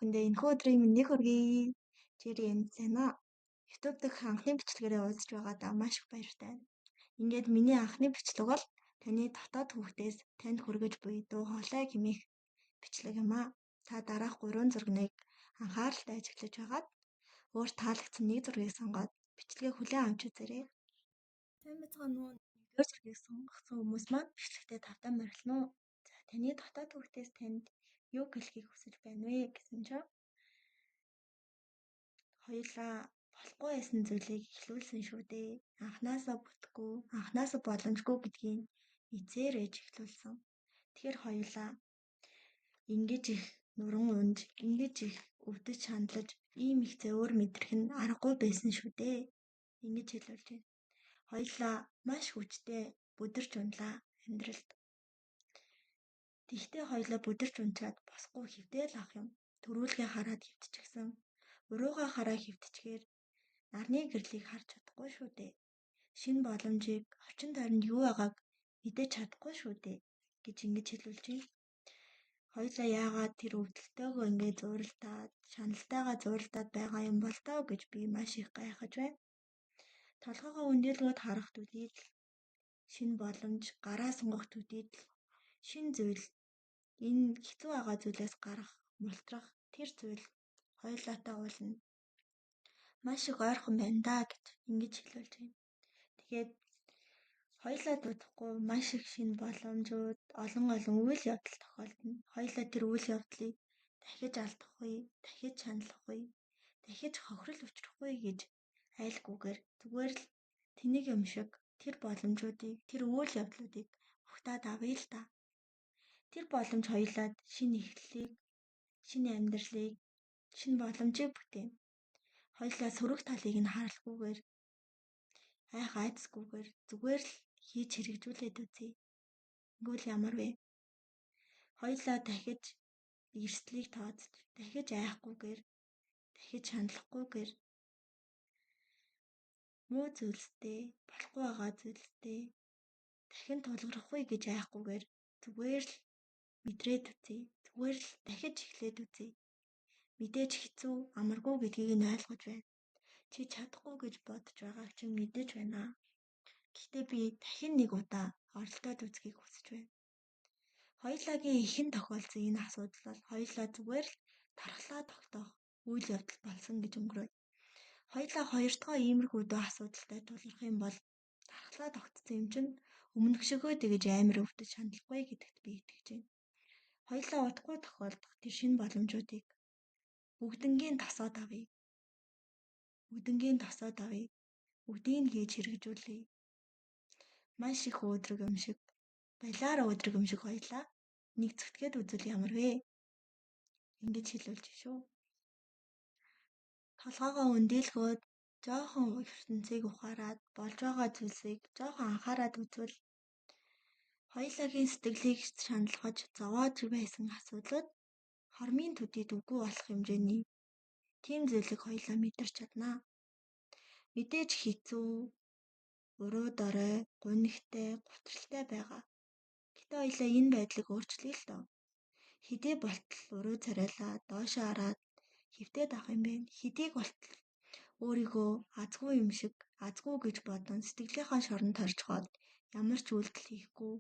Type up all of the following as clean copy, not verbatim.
бүхэндээ энэхүү өдрийн мэндийг хүргэе. Jerry энэ сайн аа. YouTube дэх анхны бичлэгээрээ уулзж байгаадаа маш их баяртай байна. Ингээд миний анхны бичлэг бол таны дотоод хүүхдээс танд хүргэж буй дуу хоолой хэмээх бичлэг юм аа. Та дараах 3 зургийг анхааралтай ажиглаж байгаад өөр таалагдсан нэг зургийг сонгоод бичлэгээ хүлээн авч үзээрэй. Сайн бацхан уу. Нэгдүгээр зургийг сонгосон хүмүүс маань бичлэгтээ тавтан морилно. За таны дотоод хүүхдээс танд юу гэлхийг хүсэж байна вэ гэсэн чинь хоёулаа болохгүй байсан зүйлийг эхлүүлсэн шүү дээ. Анхнаасаа бүтэхгүй, анхнаасаа боломжгүй гэдгийг эзээрэж эхлүүлсэн. Тэгэхээр хоёулаа ингэж их нуран унж, ингэж их өвдөж шаналж, ийм их зөөр мэдрэх нь аргагүй байсан шүү дээ. Ингэж хэлүүлж байна. Хоёулаа маш хүчтэй бүдэрч унлаа амьдралд. Тэгтээ хоёулаа бүдэрч унчаад босгүй хөвдөл авах юм. Төрүүлгээ хараад хөвтчихсэн. Уруугаа хараа хөвтчихээр нарны гэрлийг харж чадахгүй шүү дээ. Шинэ боломжийг орчин тойронд юу байгааг мэдэж чадахгүй шүү дээ гэж ингэж хэлүүлж байна. Хоёулаа яагаад тэр өвдөлтөөгөө ингэ зууралтаад, шаналтайгаа зууралтаад байгаа юм бол тоо гэж би маш их гайхаж байна. Толгоогоо өндөөлгөөд харах төдийд шинэ боломж гараа сунгах төдийд шинэ зүйл энэ хэцүү байгаа зүйлээс гарах, мултрах тэр зүйл хоёулаатай уулна. Маш их ойрхон байна даа гэж ингэж хэлүүлж байна. Тэгээд хоёулаа дутхгүй маш их шинэ боломжууд, олон үйл явдал тохиолдно. Хоёулаа тэр үйл явдлыг дахиж алдахгүй, дахиж шаналхгүй, дахиж хохирол учрахгүй гэж айлгүйгээр зүгээр л тэнийг юм шиг тэр боломжуудыг, тэр үйл явдлуудыг ухтаад авъя л та. Тэр боломж хоёулаад шинэ эхлэлийг, шинэ амьдралыг, шинэ боломжийг бүтээн. Хоёулаа сөрөг талыг нь харалгүйгээр айх айцгүйгээр зүгээр л хийж хэрэгжүүлээд үзье. Ингэвэл ямар вэ? Хоёулаа дахиж эрсдлийг тооцож, дахиж айхгүйгээр, дахиж шаналхгүйгээр муу зүйлстэй, болохгүй байгаа зүйлстэй дахин тулгарахгүй гэж айхгүйгээр зүгээр л мэдрээд үзье. Зүгээр л дахиж эхлээд үзье. Мэдээж хэцүү, амаргүй гэдгийг нь ойлгож байна. Чи чадахгүй гэж бодож байгааг чинь мэдэж байна. Гэхдээ би дахин нэг удаа оролдоод үзхийг хүсэж байна. Хоёулагийн ихэн тохиолдсон энэ асуудал бол хоёулаа зүгээр л тархлаа тогтоох үйл явдал болсон гэж өнгөрөөе. Хоёулаа хоёр дахь иймэрхүү дөө асуудалтай тулгарх юм бол тархлаа тогтсон юм чинь өмнөх шигөө тэгэж амар өвдөж шаналхгүй гэдэгт би итгэж байна. Хоёулаа удахгүй тохиолдох тэр шинэ боломжуудыг бүгднгийн тосоод авъя. Бүгдийг хийж хэрэгжүүлье. Маш их өөдрөг юм шиг, балиар өөдрөг юм шиг хоёулаа нэг зүтгээд үзвэл ямар вэ? Ингэж хэлүүлж шүү. Толгоогоо өндөөлгөөд жоохон ертөнцийг ухаарад болж байгаа зүйлсийг жоохон анхаарад үзвэл хоёулагийн сэтгэлийг шаналгаж зовоож байсан асуудлууд хормын төдийд үгүй болох хэмжээний тийм зүйлийг хоёулаа мэдэрч чаднаа. Мэдээж хэцүү, уруу дорой, гунигтай, гутралтай байгаа. Гэтэ хоёулаа энэ байдлыг өөрчлөе л доо. Хэдий болтол уруу царайлаа доошоо хараад хөвтөөд авах юм бэ? Хэдийг болтол өөрийгөө азгүй юм шиг, азгүй гэж бодон сэтгэлийнхаа шоронд хоржхоод ямар ч үйлдэл хийхгүй,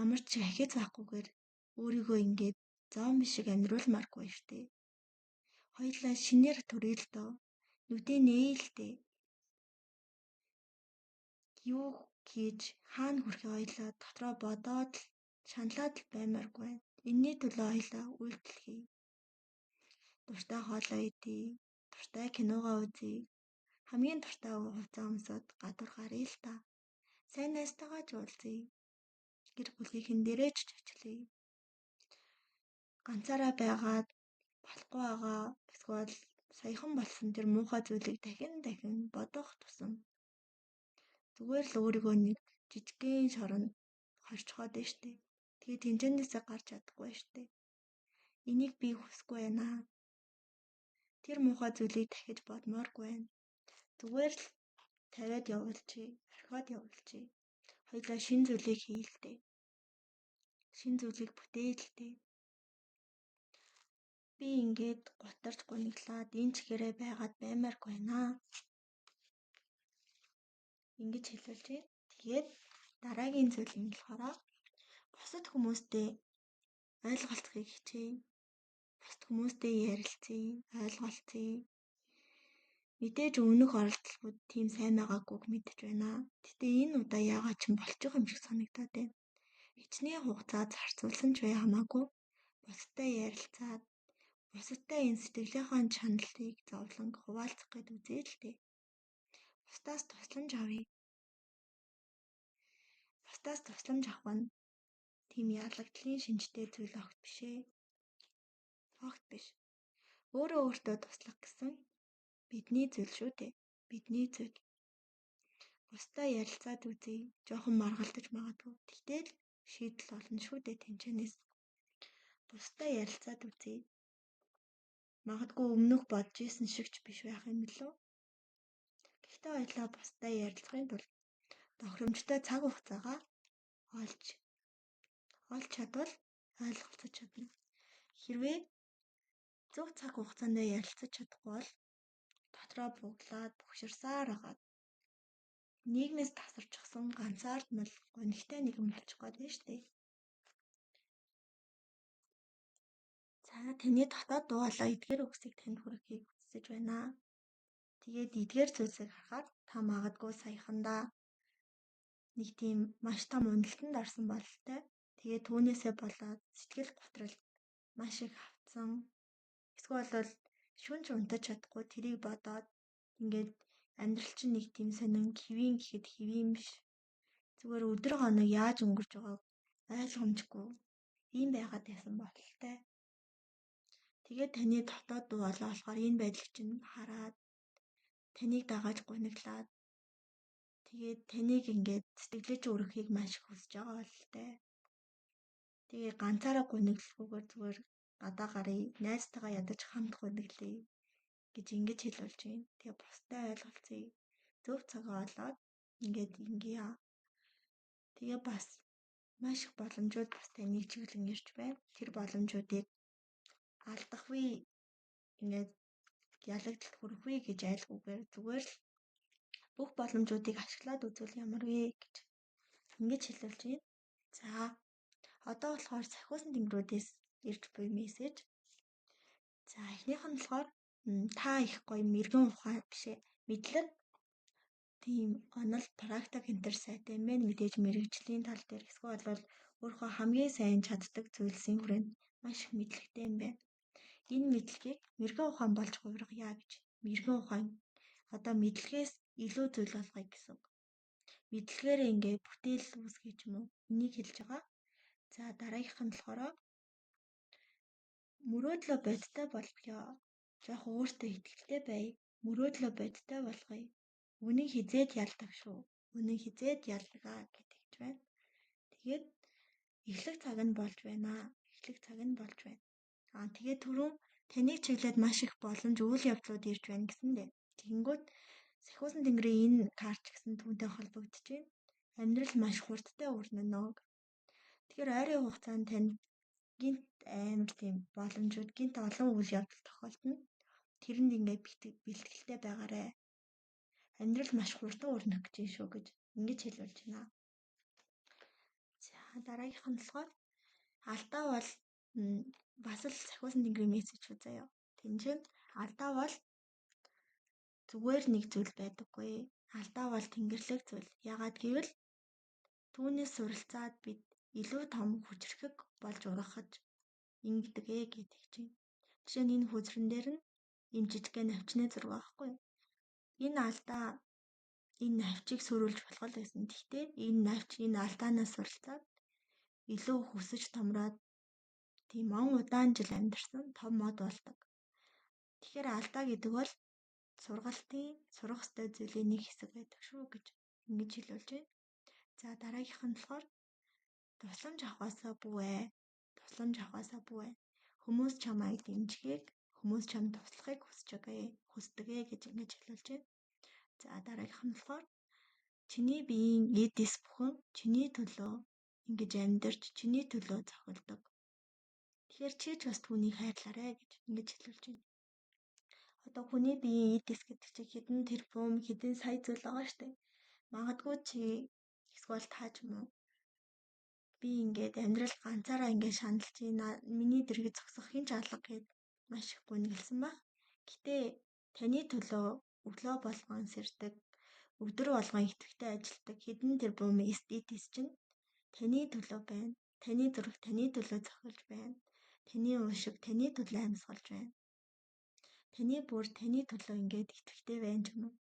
ямар ч ахиц авахгүйгээр өөрийгөө ингээд зомби шиг амьдруулмааргүй штэ. Хоёулаа шинээр төрөй л доо. Нүдээ нээлттэй. Юу хийж хаана хүрэхээ хоёулаа дотроо бодоод л шаналаад л баймааргүй байна. Энийний төлөө хоёулаа үйлдэл хий. Дуртай хоолоо идье, дуртай киногоо үзье. Хамгийн дуртай хувцас өмсөд гадуур гарыг л та. Сайн найзтайгаа ч уулзъя. Гэр бүлийнхэн дээрээ ч очлъя. Ганцаараа байгаад болохгүй байгаа эсвэл саяхан болсон тэр муухай зүйлийг дахин бодох тусам зүгээр л өөрийгөө нэг жижигхэн шоронд хорчхоод байна штэ. Тэгээд тэнцэнээсээ гарч чадахгүй штэ. Энийг би хүсэхгүй байна. Тэр муухай зүйлийг дахиж бодмооргүй байна. Зүгээр л тавиад явуулчих, орхиод явуулчих. Хоёулаа шинэ зүйлийг хийлдэй. Шинэ зүйлийг бүтээлдэй. Би ингээд гутарч гуниглаад энэ ч гэрээ байгаад баймааргүй байна. Ингэж хэлүүлж байна. Тэгээд дараагийн зүйл нь болохоор бусад хүмүүстэй ойлголцохыг хичээе. Бусад хүмүүстэй ярилцъя, ойлголцъя. Мэдээж өмнөх оролдлогууд тийм сайн байгаагүй мэдэж байна. Гэтэ энэ удаа яагаад ч болж байгаа юм шиг санагдаад байна. Хичнээн хугацаа зарцуулсан ч бай хамаагүй бусадтай ярилцаад бусадтай энэ сэтгэлийнхаа чаналлыг зовлон хуваалцах гээд үзье л дээ. Бусдаас тусламж авъя. Бусдаас тусламж авах нь тийм ялагдлын шинжтэй зүйл огт биш ээ. Огт биш. Өөрөө өөртөө туслах гэсэн бидний зүйл шүү дээ. Бидний зүйл. Бусдаа ярилцаад үзье. Жохон маргалдаж магадгүй. Тэгтэл шийдэл олно шүү дээ тэнцэнээс. Бусдаа ярилцаад үзье. Магадгүй өмнөх бодож исэн шиг ч биш байх юм билүү. Гэхдээ ойлоо бусдаа ярилцахын тулд тохиромжтой цаг хугацаагаа олж чадвал ойлголцож чадна. Хэрвээ зөв цаг хугацаанд ярилцаж чадахгүй бол дотроо буглаад бухширсаар агаад нийгмээс тасарчихсан ганцаардмал гонигтай нэгэн болчих гээд байна шүү дээ. За таны дотоод дуугалаа эдгээр үгсийг танд хүрэхийг хүсэж байна. Тэгээд эдгээр зүйлсийг харахаар та магадгүй саяхандаа нэг тийм маш том уналтанд орсон бололтой. Тэгээд түүнээсээ болоод сэтгэл готрол маш их автсан. Эсвэл бол шүнж унтаж чадахгүй тэрийг бодоод ингээд амьдрал чинь нэг тийм сонин хэвийн гэхэд хэвийн биш. Зүгээр өдөр хоног яаж өнгөрч байгааг ойлгомжгүй ийм байгаад байсан бололтой. Тэгээд таны дотоод дуу болоо болохоор энэ байдлыг чинь хараад таныг дагаж гуниглаад тэгээд таныг ингээд сэтгэлж өргөхийг маш их хүсэж байгаа бололтой. Тэгээ ганцаараа гуниглахгүйгээр зүгээр гадаа гарыг найзтайгаа ядаж хамт гуниглая гэж ингэж хэлүүлж байна. Тэгээ бусдаа ойлголцъё. Зөв цагаа олоод ингээд ингэе. Тэгээ бас маш их боломжууд бас таныг чиглэн ирж байна. Тэр боломжуудыг алдахгүй ингээд ялагдалт хүрэхгүй гэж айлгүйгээр зүгээр л бүх боломжуудыг ашиглаад үзвэл ямар вэ гэж ингэж хэлүүлж байна. За одоо болохоор сахиусан тэнгэрүүдээс ирж буй мессеж. За эхнийх нь болохоор та их гоё мэрэгэн ухаан бишээ. Мэдлэг тийм онол практик энтер сайтай юм байна. Мэдээж мэрэгжлийн тал дээр эсвэл бол өөрөө хамгийн сайн чаддаг зүйлсийн хүрээнд маш их мэдлэгтэй юм байна. Энэ мэдлэгийг мэрэгэн ухаан болж хувиргая гэж. Мэрэгэн ухаан одоо мэдлэгээс илүү зүйл болгоё гэсэн. Мэдлэгээр ингээ бүтээл үүсгэж юм уу? Энийг хэлж байгаа. За дараагийнх нь болохоор мөрөөдлөө бодтой болгоё. Жохо өөртөө итгэлтэй бай. Мөрөөдлөө бодтой болгоё. Үнэн хизээд ялдаг шүү. Үнэн хизээд ялдгаа гэж байна. Тэгээд эхлэх цаг нь болж байна. Эхлэх цаг нь болж байна. Тэгээд түрүүн таныг чиглээд маш их боломж үйл явдлууд ирж байна гэсэндээ. Тэгэнгүүт сахиусан тэнгэрийн энэ карт гэсэн түүнтэй холбогдож байна. Амьдрал маш хурдтай өрнөнө. Тэгэхээр ойрын хугацаанд танд гинт амар тийм боломжууд, гинт олон үйл явдал тохиолдно. Тэрэнд ингээд бэлтгэлтэй байгаарай. Амьдрал маш хурдан өрнөх гэж шүү гэж ингэж хэлүүлж байна. За дараагийнх нь болохоор алдаа бол бас л сахиусан тэнгэрийн мессеж үү заяа. Тэмцэн алдаа бол зүгээр нэг зүйл байдаггүй. Алдаа бол тэнгэрлэг зүйл. Яагаад гэвэл түүнээс суралцаад бид илүү том хүчрхэг болж ургахад ингэдэг гэдэг чинь. Жишээ нь энэ хүзрэн дээр нь энэ жижигхэн навчны зураг байхгүй юу? Энэ алдаа энэ навчийг сөрүүлж болох л байсан. Гэхдээ энэ навч энэ алдаанаас суралцаад илүү хүсэж томроод тийм удаан жил амьдарсан том мод болдог. Тэгэхээр алдаа гэдэг бол сургалтын сурах ёстой зүйлийн нэг хэсэг байдаг шүү гэж ингэж хэлүүлж байна. За дараагийнх нь болохоор тусламж авахаасаа бүү. Тусламж авахаасаа бүү. Хүмүүс чамайг дэмжихийг, хүмүүс чамд туслахыг хүсдэг гэж ингэж хэлүүлж байна. За дараагийнх нь болохоор чиний биеийн эдис бүхэн чиний төлөө ингэж амьдарч чиний төлөө зохилдог. Тэгэхээр чи ч бас түүнийг хайрлаарай гэж ингэж хэлүүлж байна. Одоо хүний биеийн эдис гэдэг чинь хэдэн тэрбум, хэдэн сая зүйл байгаа штэ. Магадгүй чи эсвэл та ч юм уу би ингээд амьдрал ганцаараа ингээд шаналж байна. Миний дэргэд зогсох хин ч алга гэд маш их гүнгэлсэн ба. Гэтэ таны төлөө өглөө болгон сэрдэг, өдөр болгон идэвхтэй ажилдаг хэдэн тэрбум эдис чинь таны төлөө байна. Таны зүрх таны төлөө зохиолж байна. Таны уушиг таны төлөө амьсгалж байна. Таны бүр таны төлөө ингээд идэвхтэй байна ч юм уу.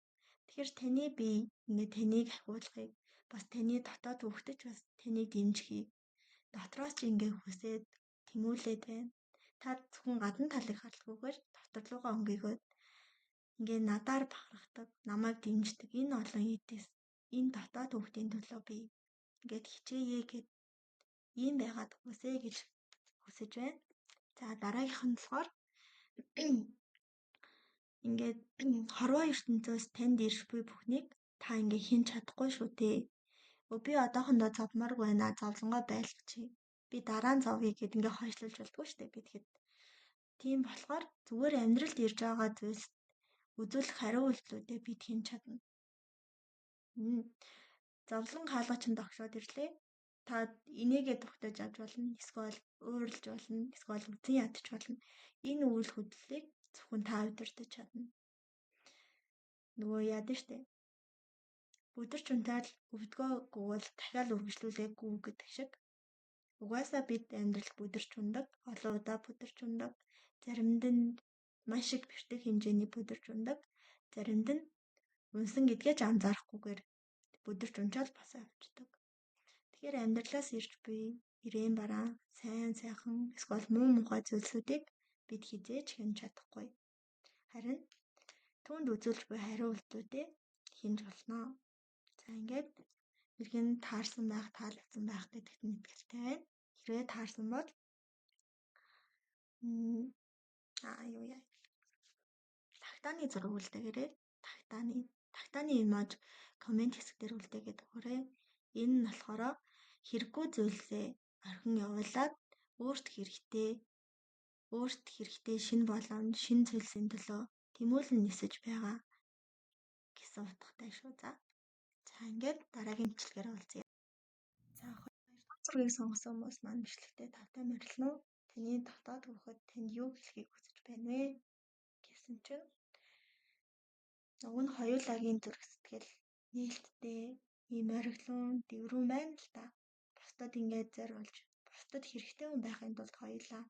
Тэгэхээр таны бие ингээд таныг ахиулахыг бас таны дотоод хөвгтөж бас таныг дэмжихийг дотроос ч ингээд хүсээд тэмүүлээд байна. Та зөвхөн гадна талыг харахгүйгээр дотор руугаа өнгийгөөд ингээд надаар бахархдаг, намайг дэмждэг энэ олон эдис энэ дотоод хөвгтийн төлөө би ингээд хичээе гэд ийм байгаад хүсээ гэж хүсэж байна. За дараагийнх нь болохоор ингээд хорвоо ертөнцөөс танд ирж буй бүхнийг та ингээд хийн чадахгүй шүү дээ. Би одоохондоо зовморг байна. Зовлонгоо байлгачих. Би дараа нь зовъё гэд ингээд хойшлуулж болдгоо шүү дээ би тэгэхэд. Тийм болохоор зүгээр амьдралд ирж байгаа зүйлс үзүүлэх хариу үйлдэлүүдээ бид хийн чадна. Зовлон хаалгачин тогшоод ирлээ. Та инээгээ тогтоож авч болно. Эсвэл ууралж болно. Эсвэл үдэн ядч болно. Энэ үйл хөдлөлийг зөвхөн та удирдах чадна. Нөгөө яадаг штэ. Бүдэрч унтаал өвдгөө гуул дахиад үргэлжлүүлээгүй гэдэг шиг. Угаасаа бид амьдрал бүдэрч ундаг, олон удаа бүдэрч ундаг. Заримд нь маш их бэртэг хэмжээний бүдэрч ундаг. Заримд нь унсан гэдгээ ч анзаарахгүйгээр бүдэрч унчаал бас авчдаг. Тэгэхээр амьдралаас ирж буй ирээн бараан, сайн сайхан эсвэл муу мухай зүйлсүүдийг бид хизээж хэн чадахгүй. Харин түүнд үзүүлж буй хариу үйлдэлүүдээ хинж болно. За ингээд хэрхэн таарсан байх, таалагдсан байх гэдэгт нь итгэлтэй байна. Хэрвээ таарсан бол юу яа. Тагтааны зураг үлдээгээрэй. Тагтааны имиж комент хэсэг дээр үлдээгээд өгөөрэй. Энэ нь болохоор хэрэггүй зүйлсээ орхин явуулаад өөрт хэрэгтэй шинэ боломж, шинэ зүйлсийн төлөө тэмүүлэн нисэж байгаа гэсэн утгатай шүү. За ингээд дараагийн бичлэгээр уулзъя. За 2 дугаар зургийг сонгосон хүмүүс маань бичлэгтээ тавтай морилно уу? Таны дотоод хөвгөд танд юу хэлхийг хүсэж байна вэ? Гэсэн чинь уг нь хоёулагийн зүрх сэтгэл нээлттэй, ийм ориглон, дэврэн байна л да. Бусдад ингээд зориулж, бусдад хэрэгтэй хүн байхын тулд хоёулаа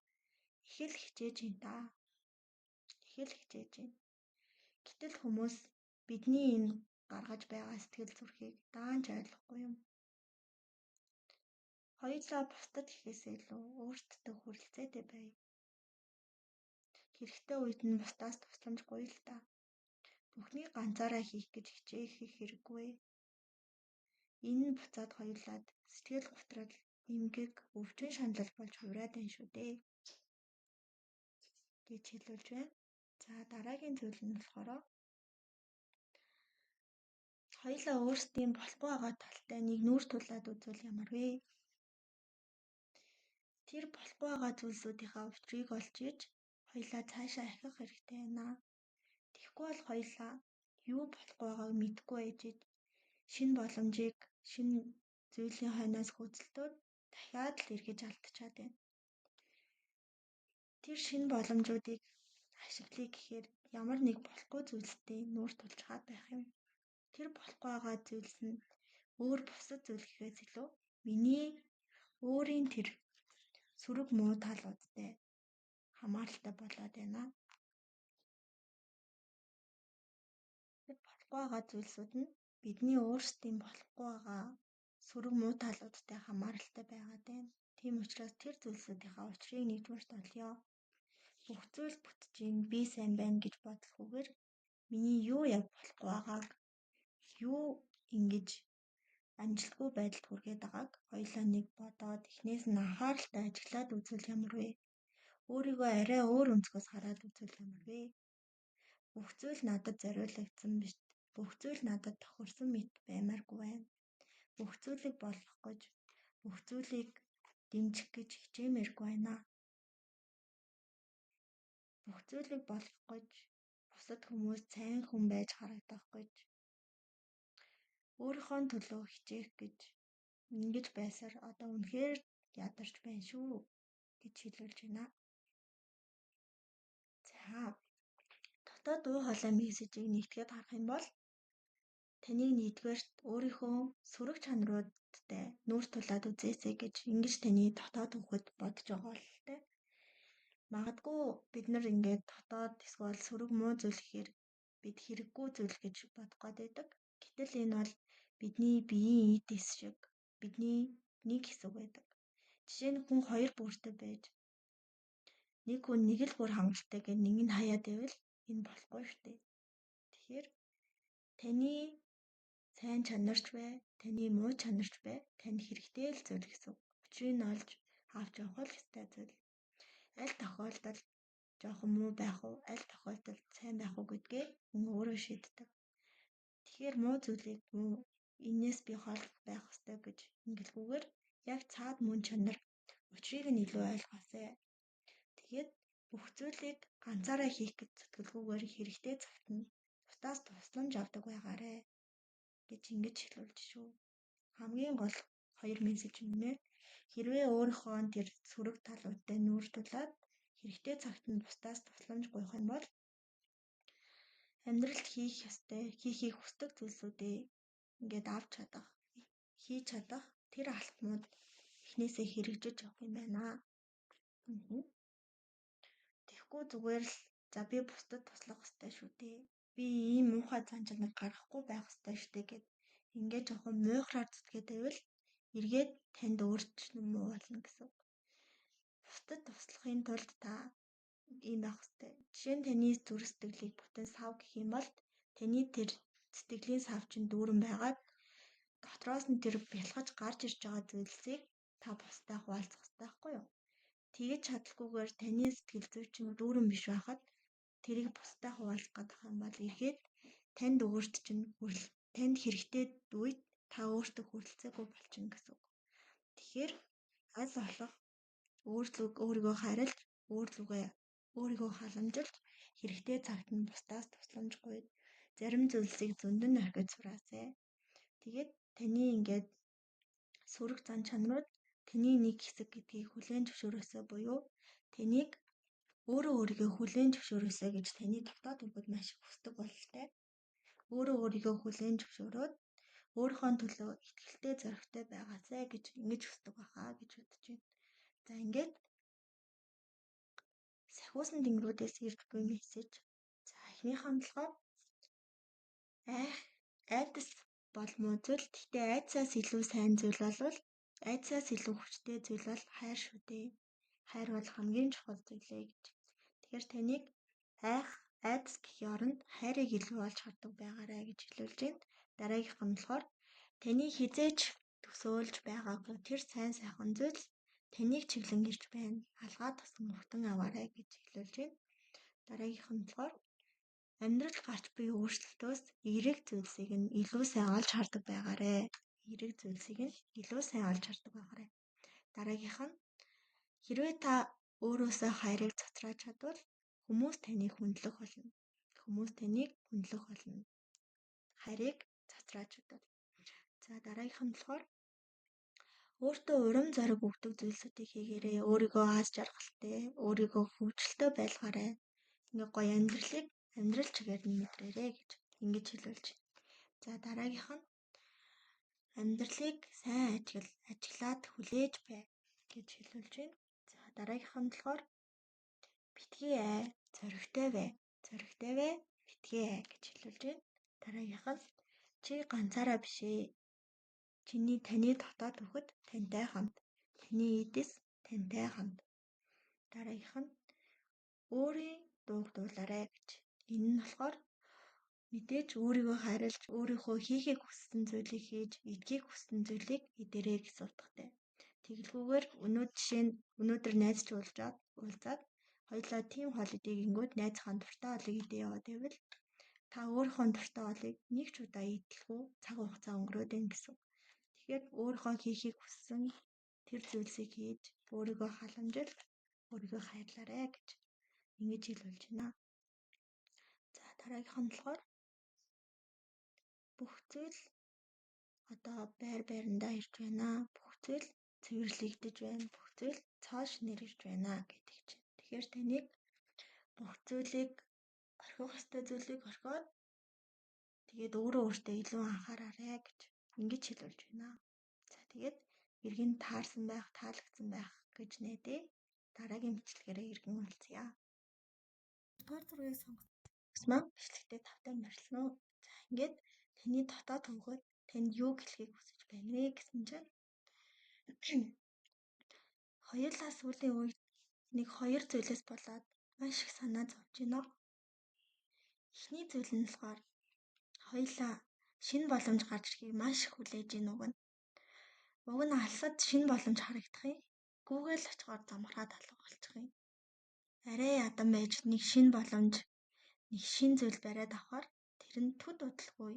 их л хичээж байна да. Их л хичээж байна. Гэтэл хүмүүс бидний энэ гаргаж байгаа сэтгэл зүрхийг даанч ойлгохгүй юм. Хоёулаа бусдад ихээсээ илүү өөртөө хүрэлцээтэй бай. Хэрэгтэй үед нь бусдаас тусламж гуй л да. Бүхнийг ганцаараа хийх гэж хичээх хэрэггүй. Энэ нь буцаад хоёулаад сэтгэл готрол, эмгэг, өвчин шаналл болж хувраад байна шүү дээ. Гэж хэлүүлж байна. За дараагийн зүйл нь болохоор хоёулаа өөрсдийн болохгүй байгаа талтай нэг нүүр тулаад үзвэл ямар вэ? Тэр болохгүй байгаа зүйлсүүдийнхаа учрыг олж иж хоёулаа цаашаа ахих хэрэгтэй байна. Тэгэхгүй бол хоёулаа юу болохгүй байгааг мэдэхгүй ээжиж шинэ боломжийг шинэ зүйлийн хойноос хөдөлтөөд дахиад л эргэж алдчихад байна. Тэр шинэ боломжуудыг ашиглая гэхээр ямар нэг болохгүй зүйлстэй нүүр тулж хаад байх юм. Тэр болохгүй байгаа зүйлс нь өөр бусад зүйл гэхээс илүү миний өөрийн тэр сөрөг муу талуудтай хамааралтай болоод байна. Тэр болохгүй байгаа зүйлсүүд нь бидний өөрсдийн болохгүй байгаа сөрөг муу талуудтай хамааралтай байгаад байна. Тийм учраас тэр зүйлсүүдийнхаа учрыг нэгдүгээрт олъё. Бүх зүйл бүтжин би сайн байна гэж бодлохгүйгээр миний юу яг болохгүй байгааг юу ингэж амжилтгүй байдалд хүргээд байгааг хоёулаа нэг бодоод эхнээс нь анхааралтай ажиглаад үзвэл ямар вэ? Өөрийгөө арай өөр өнцгөөс хараад үзвэл ямар вэ? Бүх зүйл надад зориулагдсан биш. Бүх зүйл надад тохирсон мэт баймааргүй байна. Бүх зүйлийг болгох гэж, бүх зүйлийг дэмжих гэж хичээмээргүй байна. бүх зүйлийг болгох гэж бусад хүмүүс сайн хүн байж харагдах гэж өөрийнхөө төлөө хичээх гэж ингэж байсаар одоо үнэхээр ядарч байна шүү гэж хэлүүлж байна. За дотоод дуу хоолой мессежийг нэгтгэхэд харах юм бол таныг нэгдүгээрт өөрийнхөө сөрөг чанаруудтай нүүр тулаад үзээсэй гэж ингэж таны дотоод хүүхэд бодож байгаа бол тэ. Магадгүй бид нар ингээд дотоод эсвэл сөрөг муу зүйл гэхээр бид хэрэггүй зүйл гэж бодох гээд байдаг. Гэтэл энэ бол бидний биеийн эдис шиг бидний нэг хэсэг байдаг. Жишээ нь хүн хоёр бүртэй байж нэг хүн нэг л бүр хангалттай гэж нэг нь хаяад байвал энэ болохгүй шүү дээ. Тэгэхээр таны сайн чанарч бай, таны муу чанарч бай, танд хэрэгтэй л зүйл гэсэн. Учрыг нь олж авч явах л ёстой зүйл. Аль тохиолдолд жоохон муу байх уу, аль тохиолдолд сайн байх уу гэдгээ хүн өөрөө шийддэг. Тэгэхээр муу зүйлийг муу энээс би хол байх ёстой гэж ингэлгүйгээр яг цаад мөн чанар учрыг нь илүү ойлгоосай. Тэгээд бүх зүйлийг ганцаараа хийх гэж зүтгэлгүйгээр хэрэгтэй цагт нь бусдаас тусламж авдаг байгаарэ гэж ингэж хэлүүлж шүү. Хамгийн гол хоёр мессеж юм нэ. Хэрвээ өөрийнхөө тэр сөрөг талуудтай нүүр тулаад хэрэгтэй цагт нь бусдаас тусламж гуйх юм бол амьдралд хийх ёстой, хийхийг хүсдэг зүйлсүүдээ ингээд авч чадах, хийж чадах тэр алтнууд эхнээсээ хэрэгжиж явах юм байна. Тэгэхгүй зүгээр л за би бусдад туслах ёстой шүү дээ. Би ийм муухай зан чанар гаргахгүй байх ёстой шүү дээ гэд ингээд жоохон муухраар зүтгээд байвал эргээд танд өөрчлөн муу болно гэсэн. Бусдад туслахын тулд та ийм байх ёстой. Жишээ нь таны зүрх сэтгэлийг бүтэн сав гэх юм бол таны тэр сэтгэлийн сав чинь дүүрэн байгаад дотроос нь тэр бялхаж гарч ирж байгаа зүйлсийг та бусдаа хуваалцах хэрэгтэй байхгүй юу? Тэгэж чадахгүйгээр таны сэтгэл зүй чинь дүүрэн биш байхад тэрийг бусдаа хуваалцах гэдэг юм бол эргээд танд өөрт чинь танд хэрэгтэй үед та өөртөө хүрэлцээгүй болчихно гэсэн үг. Тэгэхээр аль болох өөрийгөө харилж, өөрийгөө халамжилж хэрэгтэй цагт нь бусдаас тусламж гуйж зарим зүйлсийг зөндөнд орхиж сураасай. Тэгээд таны ингээд сөрөг зан чанарууд таны нэг хэсэг гэдгийг хүлээн зөвшөөрөөсэй буюу таныг өөрийгөө хүлээн зөвшөөрөөсэй гэж таны дотоод өвгөд маш их хүсдэг бололтой. Өөрийгөө хүлээн зөвшөөрөөд өөрийнхөө төлөө итгэлтэй зоригтой байгаасай гэж ингэж хүсдэг байхаа гэж бодож байна. За ингээд сахиусан тэнгэрүүдээс ирдэггүй мессеж. За эхнийхэн нь болохоор айдас бол муу зүйл. Гэхдээ айдсаас илүү сайн зүйл бол айдсаас илүү хүчтэй зүйл бол хайр шүү дээ. Хайр бол хамгийн чухал зүйлээ гэж. Тэгэхээр таныг айдас гэхийн оронд хайрыг илүү олж хардаг байгаарай гэж хэлүүлж байна. Дараагийнх нь болохоор таны хизээж төсөөлж байгаагүй тэр сайн сайхан зүйл таныг чиглэн ирж байна. Алгаа тусам өгтөн аваарай гэж хэлүүлж байна. Дараагийнх нь болохоор амьдрал гарч буй өөрчлөлтөөс эерэг зүйлсийг нь илүү сайн олж хардаг байгаарэ. Эерэг зүйлсийг нь илүү сайн олж хардаг байгаарэ. Дараагийнх нь хэрвээ та өөрөөсөө хайрыг цоцрааж чадвал хүмүүс таныг хүндлэх болно. Хүмүүс таныг хүндлэх болно. Хайрыг цоцрааж чадвал. За дараагийнх нь болохоор өөртөө урам зориг өгдөг зүйлсүүдийг хийгээрэй. Өөрийгөө аз жаргалтай, өөрийгөө хөвгөлтэй байлгаарай. Ингээ гоё амьдрал чигээр нь мэдрээрэй гэж ингэж хэлүүлж байна. За дараагийнх нь амьдралыг сайн ажиглаад хүлээж бай гэж хэлүүлж байна. За дараагийнх нь болохоор битгий зоригтой бай, битгий гэж хэлүүлж байна. Дараагийнх нь чи ганцаараа биш ээ. Таны дотоод хөхөд тантай хамт. Таны эдис тантай хамт. Дараагийнх нь өөрийн дууг дуулаарай гэж. Энэ нь болохоор мэдээж өөрийгөө хайрлаж, өөрийнхөө хийхийг хүссэн зүйлийг хийж, эдгийг хүссэн зүйлийг эдэрэй гэсэн утгатай. Тэгэлгүйгээр өнөөдөр найзч уулзаад хоёлаа team holiday гингүүд найзхан дуртай олыг идэ яваад байвал та өөрийнхөө дуртай олыг нэг ч удаа идэлгүй цаг хугацаа өнгөрөөд байна гэсэн. Тэгэхээр өөрийнхөө хийхийг хүссэн тэр зүйлсийг хийж, өөрийгөө халамжилж, өөрийгөө хайрлаарай гэж Ингэж хэлүүлж байна. За дараагийнх нь болохоор бүх зүйл одоо байр байрандаа ирж байна. Бүх зүйл цэвэрлэгдэж байна. Бүх зүйл цааш нэрж байна гэдэг чинь. Тэгэхээр таныг бүх зүйлийг орхих ёстой зүйлийг орхиод тэгээд өөрөө өөртөө илүү анхаараарай гэж ингэж хэлүүлж байна. За тэгээд эргэн таарсан байх, таалагдсан байх гэж нээдээ. Дараагийн бичлэгээрээ эргэн уулзъя. 2 дугаар зургийг сонгосон бичлэгтээ тавтай морилно. За ингээд таны дотоод хөвгөд танд юу гэлхийг хүсэж байна вэ гэсэн чинь хоёулаа сүүлийн үед нэг хоёр зүйлээс болоод маш их санаа зовж байна. Эхний зүйл нь болохоор хоёулаа шинэ боломж гарч ирэхийг маш их хүлээж ийн уг нь. Уг нь алсад шинэ боломж харагдахыг гүүгээл очихоор замхраад алга болчих юм. Арай ядан байж нэг шинэ боломж, нэг шинэ зүйл бариад авахаар тэр нь төд удалгүй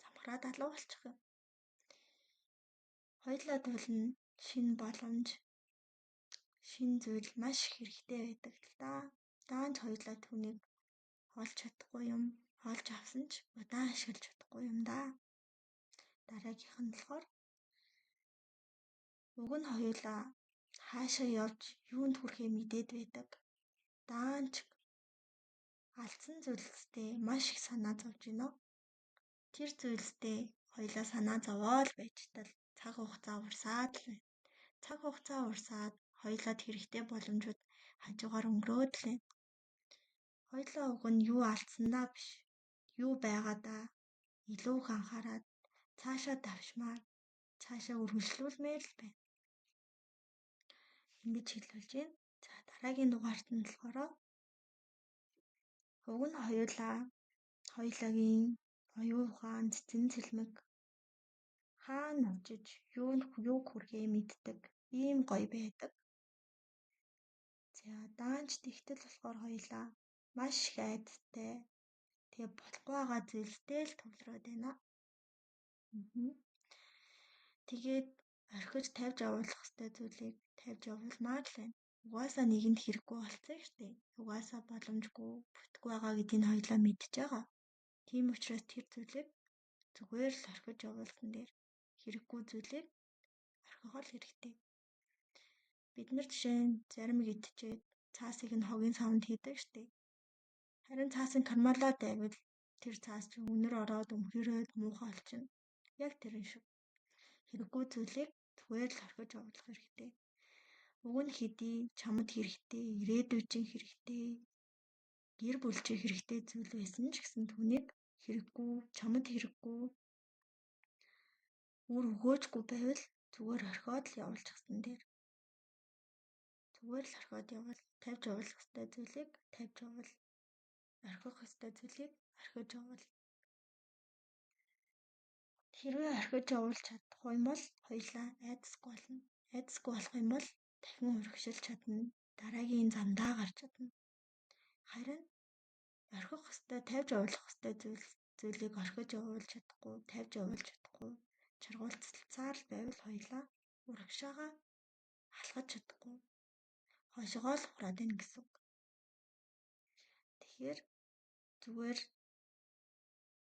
замхраад алга болчих юм. Хоёулаа тулна шинэ боломж, шинэ зүйл маш их хэрэгтэй байдаг л да. Даанч хоёулаа түүнийг олж чадахгүй юм. Олж авсан ч удаан ашиглаж чадахгүй юм да. Дараагийнх нь болохоор уг нь хоёулаа хаашаа явж юунд хүрэхээ мэдээд байдаг. Даанч алдсан зүйлстэй маш их санаа зовж байна. Тэр зүйлстэй хоёулаа санаа зовоол байж тал цаг хугацаа урсаад л байна. Цаг хугацаа урсаад хоёулаад хэрэгтэй боломжууд хажуугаар өнгөрөөд л байна. Хоёулаа уг нь юу алдсандаа биш. Юу байгаадаа илүү их анхаарад цаашаа давшмаар, цаашаа үргэлжлүүлмээр л байна. Ингэж хэлүүлж байна. За дараагийн дугаарт нь болохоор уг нь хоёулагийн оюун ухаан, цэцэн цэлмэг хаана очиж юу хүрхээ мэддэг. Ийм гоё байдаг. За даанч тэгтэл болохоор хоёулаа маш их айдастай. Тэгээ болохгүй байгаа зүйлстэй л тулраад байна. Тэгээд орхиж тавьж явуулах ёстой зүйлийг тавьж явуулмаар л байна. Угаасаа нэгэнд хэрэггүй болсон шүү дээ. Угаасаа боломжгүй, бүтггүй байгаа гэдгийг хоёулаа мэдж байгаа. Тийм учраас тэр зүйлийг зүгээр л орхиж явуулсан дээр хэрэггүй зүйлийг орхихоо л хэрэгтэй. Бид нар жишээ нь зарим идчихэд цаасыг нь хогийн савнд хийдэг шүү дээ. Харин цаасан кармалаад байвал тэр цаас чинь үнэр ороод өмхөрөөд муухай болчихно. Яг тэрэн шиг. Хэрэггүй зүйлийг зүгээр л орхиж явуулах хэрэгтэй. Уг нь хэдий чамд хэрэгтэй, ирээдүйд чинь хэрэгтэй, гэр бүл чинь хэрэгтэй зүйл байсан ч гэсэн түүнийг хэрэггүй, чамд хэрэггүй, үр өгөөжгүй байвал зүгээр орхиод л явуулчихсан дээр. Зүгээр л орхиод явал, тавьж явуулах ёстой зүйлийг тавьж явал, орхих ёстой зүйлийг орхиж явал. Хэрвээ орхиж явуулж чадахгүй юм бол хоёулаа айдасгүй болно. Айдасгүй болох юм бол дахин урагшилж чадна. Дараагийн замдаа гарч чадна. Харин орхих ёстой, тавьж явуулах ёстой зүйлийг орхиж явуулж чадахгүй, тавьж явуулж чадахгүй, чаргуульцалцаар л байвал хоёулаа урагшаагаа алхаж чадахгүй. Хойшоогоо л хураад ийн гэсэн үг. Тэгэхээр зүгээр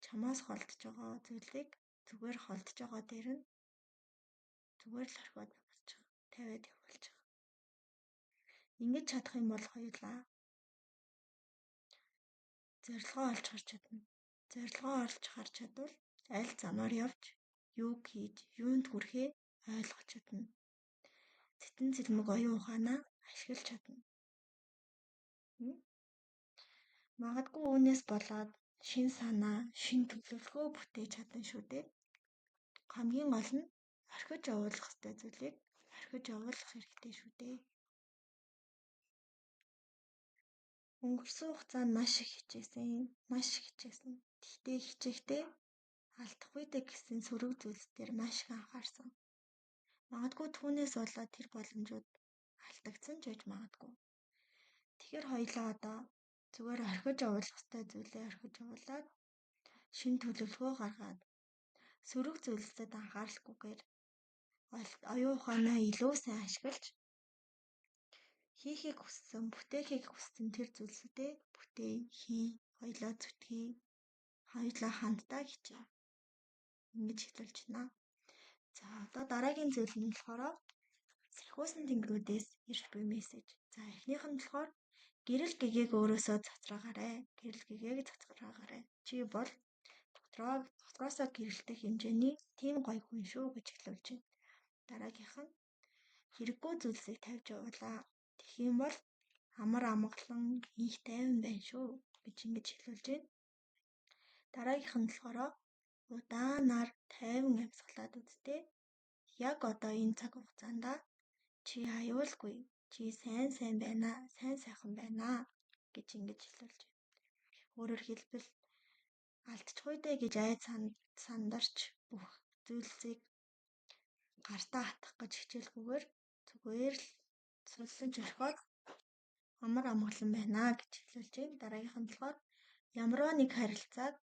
чамаас холдож байгаа зүйлийг зүгээр холдож байгаа дээр нь зүгээр л орхиод явуулчих. Тавиад явуулчих. Ингэж чадах юм бол хоёулаа зорилгоо олж харж чадна. Зорилгоо олж харж чадвал аль замаар явж, юуг хийж, юунд хүрэхээ ойлгож чадна. Цэтэн цэлмэг оюун ухаанаа ашиглаж чадна. Магадгүй үүнээс болоод шин санаа, шин төлөвлөгөө бүтээж чадна шүү дээ. Хамгийн гол нь орхиж явуулах ёстой зүйлийг орхиж явуулах хэрэгтэй шүү дээ. Өнгөрсөн хугацаанд маш их хичээсэн. Тэгтээ хичээхдээ алдах үедээ гэсэн сөрөг зүйлс дээр маш их анхаарсан. Магадгүй түүнээс болоод тэр боломжууд алдагдсан ч гэж магадгүй. Тэгэхээр хоёулаа одоо зүгээр орхиж явуулах ёстой зүйлээ орхиж явуулаад шин төлөвлөгөө гаргаад сөрөг зүйлсэд анхааралгүйгээр оюун ухаанаа илүү сайн ашиглаж хийхийг хүссэн, бүтээхийг хүссэн тэр зүйлсүүдээ бүтээе, хий, хоёлаа зүтгэе, хоёлаа хамтдаа хичээ. Ингэж хэлүүлж байна. За одоо дараагийн зүйл нь болохоор сахиусан тэнгэрүүдээс ирж буй мессеж. За эхнийх нь болохоор гэрэл гэгээг өөрөөсөө цацраагаарай. Гэрэл гэгээг цацраагаарай. Чи бол дотроосоо гэрэлтэх хэмжээний тийм гоё хүн шүү гэж хэлүүлж байна. Дараагийнх нь хэрэггүй зүйлсийг тавьж явуулаа. Тэгэх юм бол амар амгалан их тайван байна шүү гэж ингэж хэлүүлж байна. Дараагийнх нь болохоор удаанаар тайван амьсгалаад үзтээ. Яг одоо энэ цаг хугацаанд чи аюулгүй, чи сайн байна, сайн сайхан байна гэж ингэж хэлүүлж байна. Өөрөөр хэлбэл алдчихгүй дээ гэж айд сандарч бүх зүйлсийг гартаа хатах гэж хичээлгүйгээр зүгээр л суллаж орхиод амар амгалан байна гэж хэлүүлж байна. Дараагийнх нь болохоор ямарваа нэг харилцааг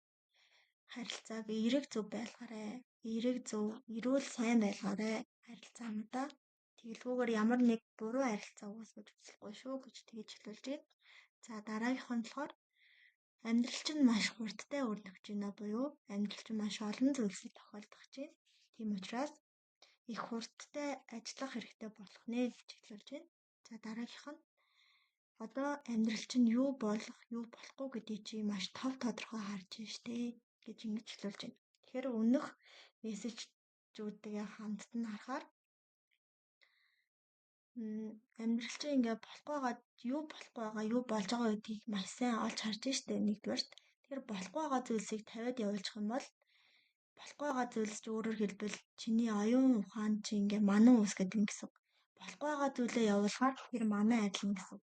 эерэг зөв байлгаарай. Эерэг зөв, эрүүл сайн байлгаарай харилцаануудаа. Тэгэлгүйгээр ямар нэг буруу харилцаа үүсгэж болохгүй шүү гэж тэгэж хэлүүлж байна. За дараагийнх нь болохоор амьдрал чинь маш хурдтай өрнөж байна буюу амьдрал чинь маш олон зүйлсийг тохиолдох чинь. Тийм учраас их хурдтай ажиллах хэрэгтэй болох нэ гэж хэлүүлж байна. За дараагийнх нь одоо амьдрал чинь юу болох, юу болохгүй гэдгийг чи маш тов тодорхой харж байна штэ гэж ингэж хэлүүлж байна. Тэгэхээр өмнөх мессежүүдээ хамтд нь харахаар амьдрал чинь ингээ болохгүй байгаа, юу болохгүй байгаа, юу болж байгаа гэдгийг маш сайн олж харж штэ нэгдүгээрт. Тэгэхээр болохгүй байгаа зүйлсийг тавиад явуулчих юм бол болохгүй байгаа зүйлс чи өөрөөр хэлбэл чиний оюун ухаанд чи ингээ манан үүсгэж байна гэсэн. Болохгүй байгаа зүйлээ явуулахаар тэр манан адилна гэсэн.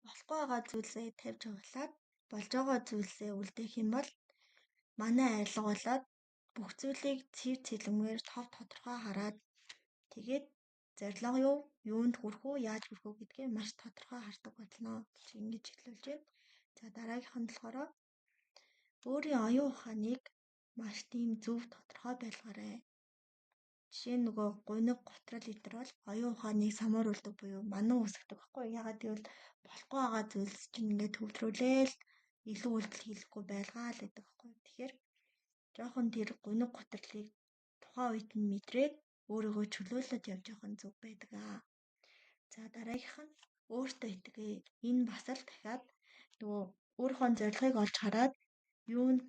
Болохгүй байгаа зүйлсээ тавьж явуулаад болж байгаа зүйлсээ үлдээх юм бол манай арилга болоод бүх зүйлийг цэв цэлмээр тов тодорхой хараад тэгээд зорилго юу, юунд хүрэх үү, яаж хүрэх үү гэдгээ маш тодорхой хардаг болно гэж ингэж хэлүүлж байна. За дараагийнх нь болохоор өөрийн оюун ухааныг маш тийм зөв тодорхой байлгаарай. Жишээ нь нөгөө гуниг готрол итер бол оюун ухааныг самууруулдаг буюу манан үүсгдэг байхгүй. Ягаад гэвэл болохгүй байгаа зүйлс чинь ингээд төвлөрүүлээл илүү үйлдэл хийхгүй байлгаа л гэдэг байхгүй. Тэгэхээр жоохон тэр гуниг готрлыг тухайн үед нь мэдрээд өөрийгөө чөлөөлөд явж явах нь зөв байдаг аа. За дараагийнх нь өөртөө итгэе. Энэ бас л дахиад нөгөө өөрийнхөө зорилгыг олж хараад юунд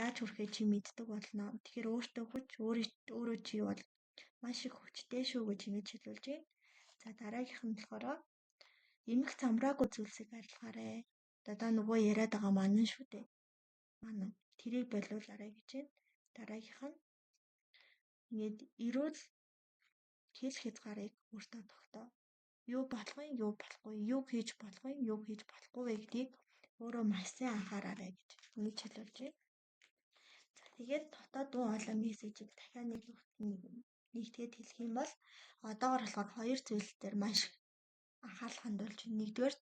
яаж хүрэхээ чи мэддэг болно. Тэгэхээр өөртөө хүч, өөрөө чи бол маш их хүчтэй шүү гэж ингэж хэлүүлж байна. За дараагийнх нь болохоор эмх замраагүй зүйлсийг арилгаарай. Одоо нөгөө яриад байгаа манан шүү дээ. Манан. Тэрийг болиулаарай гэж байна. Дараагийнх нь ингээд эрүүл хэл хязгаарыг өөртөө тогтоо. Юу болох вэ, юу болохгүй, юу хийж болох вэ, юу хийж болохгүй вэ гэдгийг өөрөө маш сайн анхаараарай гэж ингэж хэлүүлж байна. За тэгээд дотоод дуу хоолой мессежийг дахиад нэгтгээд хэлэх юм бол одоогор болохоор хоёр зүйл дээр маш анхаарал хандуулж байна. Нэгдүгээр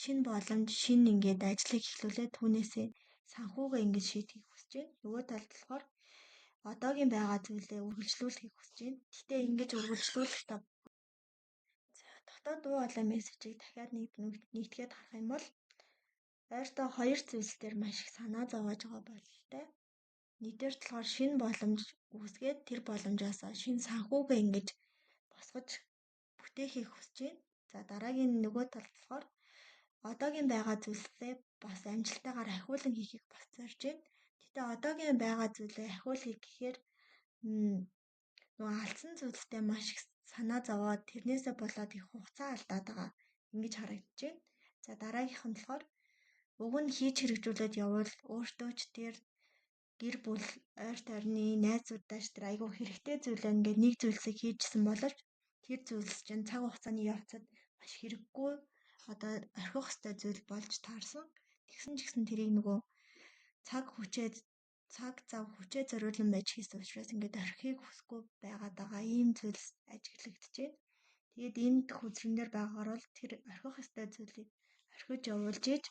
шинэ боломж, шинэ ингээд ажлыг эхлүүлээд түүнээсээ санхүүгээ ингэж шийдэхийг хүсэж байна. Нөгөө талд болохоор одоогийн байгаа зүйлээ үргэлжлүүлэхийг хүсэж байна. Гэтэ ингэж үргэлжлүүлэх та дотоод дуу хоолой мессежийг дахиад нэгтгээд харах юм бол ойртоо хоёр зүйлс дээр маш их санаа зовоож байгаа бололтой. Нэгдүгээр талаар шинэ боломж үүсгээд тэр боломжоос шинэ санхүүгээ ингэж босгож бүтээхийг хүсэж байна. За дараагийн нөгөө тал болохоор одоогийн байгаа зүйлсээ бас амжилттайгаар ахиулан хийхийг бас зорж байна. Гэтэ одоогийн байгаа зүйлээ ахиулъя гэхээр нөгөө алдсан зүйлстэй маш их санаа зовоод тэрнээсээ болоод их хугацаа алдаад байгаа. Ингэж харагдаж байна. За дараагийнх нь болохоор уг нь хийж хэрэгжүүлээд явбал өөртөө ч тэр гэр бүл, ойр тойрны найзуудаач тэр айгүй хэрэгтэй зүйлээ ингээд нэг зүйлсийг хийжсэн боловч тэр зүйлс чинь цаг хугацааны явцад маш хэрэггүй одоо орхих ёстой зүйл болж таарсан. Тэгсэн ч гэсэн тэрийг нөгөө цаг зав хүчээ зориулан байж хийсэн учраас ингээд орхихыг хүсэхгүй байгаад байгаа ийм зүйлс ажиглагдаж байна. Тэгээд энд хүзрэн дээр байгаагаар бол тэр орхих ёстой зүйлийг орхиж явуулж иж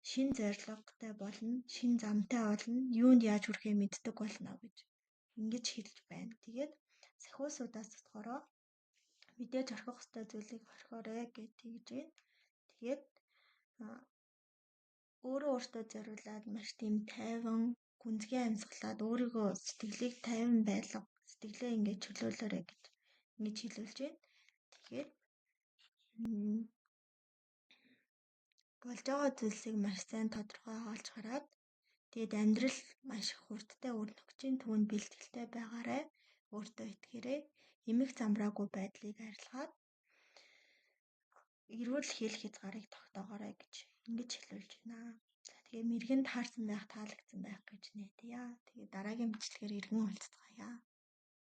шин зорилготой болно, шин замтай болно, юунд яаж хүрэхээ мэддэг болно гэж ингэж хэлж байна. Тэгээд сахиусуудаас болохоор мэдээж орхих ёстой зүйлийг орхиорой гэж тэгж байна. Тэгээд өөрөө өөртөө зориулаад маш тийм тайван гүнзгий амьсгалаад өөрийгөө сэтгэлийг тайван байлга, сэтгэлээ ингээд чөлөөлөөрэй гэж ингэж хэлүүлж байна. Тэгэхээр болж байгаа зүйлсийг маш сайн тодорхой хаалж хараад тэгээд амьдрал маш их хурдтай өрнөгчийн түүнд бэлтгэлтэй байгаарай. Өөртөө итгээрэй. Эмх замбраагүй байдлыг арилгаад эрүүл хэл хязгаарыг тогтоогоорой гэж ингэж хэлүүлж байна. За тэгээ мэргэнд таарсан байх, таалагдсан байх гэж найдая. Тэгээ дараагийн бичлэгээр иргэн уулзцгаая.